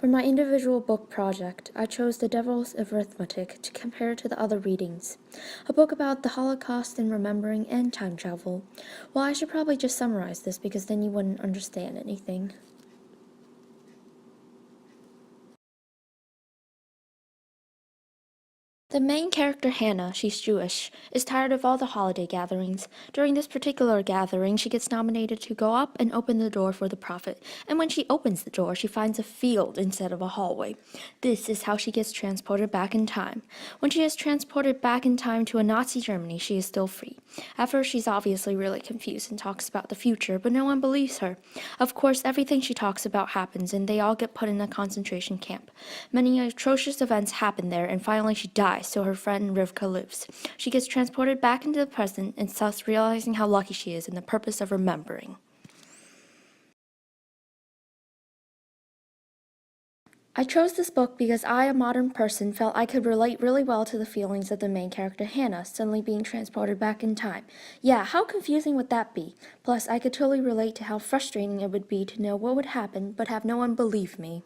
For my individual book project, I chose The Devil's Arithmetic to compare to the other readings, a book about the Holocaust and remembering and time travel. Well, I should probably just summarize this because then you wouldn't understand anything. The main character, Hannah, she's Jewish, is tired of all the holiday gatherings. During this particular gathering, she gets nominated to go up and open the door for the prophet. And when she opens the door, she finds a field instead of a hallway. This is how she gets transported back in time. When she is transported back in time to a Nazi Germany, she is still free. At first, she's obviously really confused and talks about the future, but no one believes her. Of course, everything she talks about happens, and they all get put in a concentration camp. Many atrocious events happen there, and finally she dies, so her friend Rivka lives. She gets transported back into the present and starts realizing how lucky she is and the purpose of remembering. I chose this book because I, a modern person, felt I could relate really well to the feelings of the main character Hannah, suddenly being transported back in time. Yeah, how confusing would that be? Plus, I could totally relate to how frustrating it would be to know what would happen, but have no one believe me.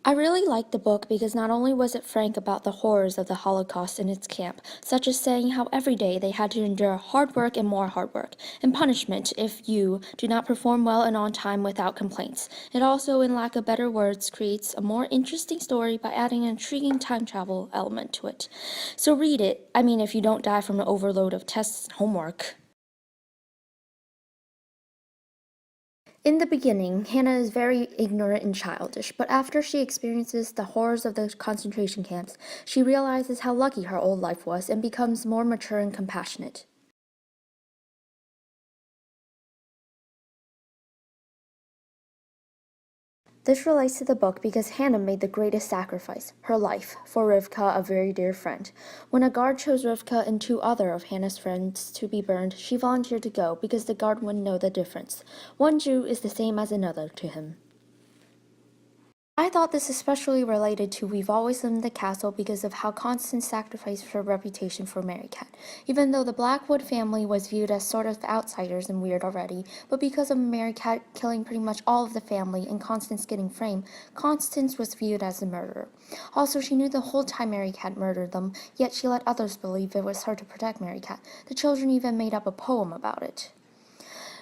I really liked the book because not only was it frank about the horrors of the Holocaust in its camp, such as saying how every day they had to endure hard work and more hard work, and punishment if you do not perform well and on time without complaints. It also, in lack of better words, creates a more interesting story by adding an intriguing time travel element to it. So read it, if you don't die from an overload of tests and homework. In the beginning, Hannah is very ignorant and childish, but after she experiences the horrors of the concentration camps, she realizes how lucky her old life was and becomes more mature and compassionate. This relates to the book because Hannah made the greatest sacrifice, her life, for Rivka, a very dear friend. When a guard chose Rivka and two other of Hannah's friends to be burned, she volunteered to go because the guard wouldn't know the difference. One Jew is the same as another to him. I thought this especially related to We've Always Lived in the Castle because of how Constance sacrificed her reputation for Merrycat. Even though the Blackwood family was viewed as sort of outsiders and weird already, but because of Merrycat killing pretty much all of the family and Constance getting framed, Constance was viewed as the murderer. Also, she knew the whole time Merrycat murdered them, yet she let others believe it was her to protect Merrycat. The children even made up a poem about it.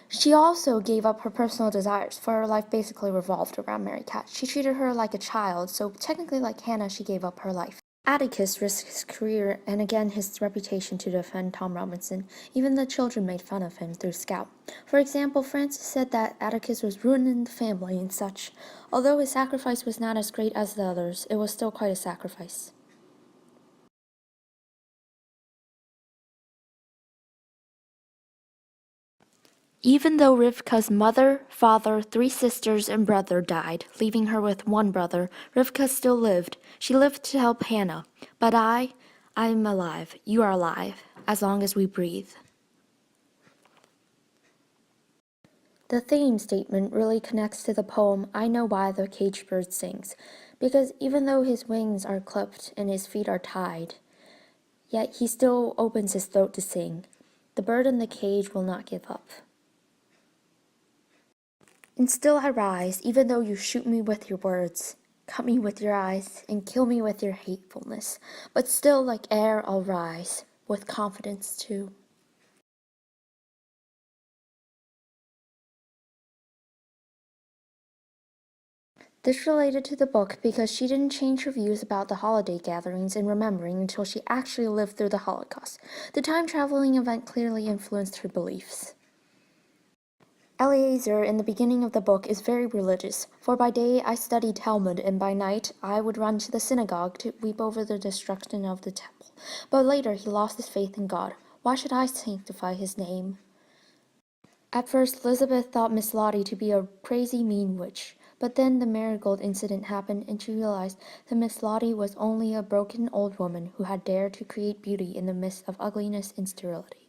She also gave up her personal desires, for her life basically revolved around Merrycat. She treated her like a child, so technically like Hannah, she gave up her life. Atticus risked his career and again his reputation to defend Tom Robinson. Even the children made fun of him through Scout. For example, Frances said that Atticus was ruining the family and such. Although his sacrifice was not as great as the others, it was still quite a sacrifice. Even though Rivka's mother, father, three sisters, and brother died, leaving her with one brother, Rivka still lived. She lived to help Hannah. But I'm alive. You are alive, as long as we breathe. The theme statement really connects to the poem I Know Why the Caged Bird Sings, because even though his wings are clipped and his feet are tied, yet he still opens his throat to sing. The bird in the cage will not give up. And still I rise, even though you shoot me with your words, cut me with your eyes, and kill me with your hatefulness. But still, like air, I'll rise, with confidence too. This related to the book because she didn't change her views about the holiday gatherings and remembering until she actually lived through the Holocaust. The time-traveling event clearly influenced her beliefs. Eliezer, in the beginning of the book, is very religious, for by day I studied Talmud, and by night I would run to the synagogue to weep over the destruction of the temple. But later he lost his faith in God. Why should I sanctify his name? At first, Elizabeth thought Miss Lottie to be a crazy, mean witch. But then the marigold incident happened, and she realized that Miss Lottie was only a broken old woman who had dared to create beauty in the midst of ugliness and sterility.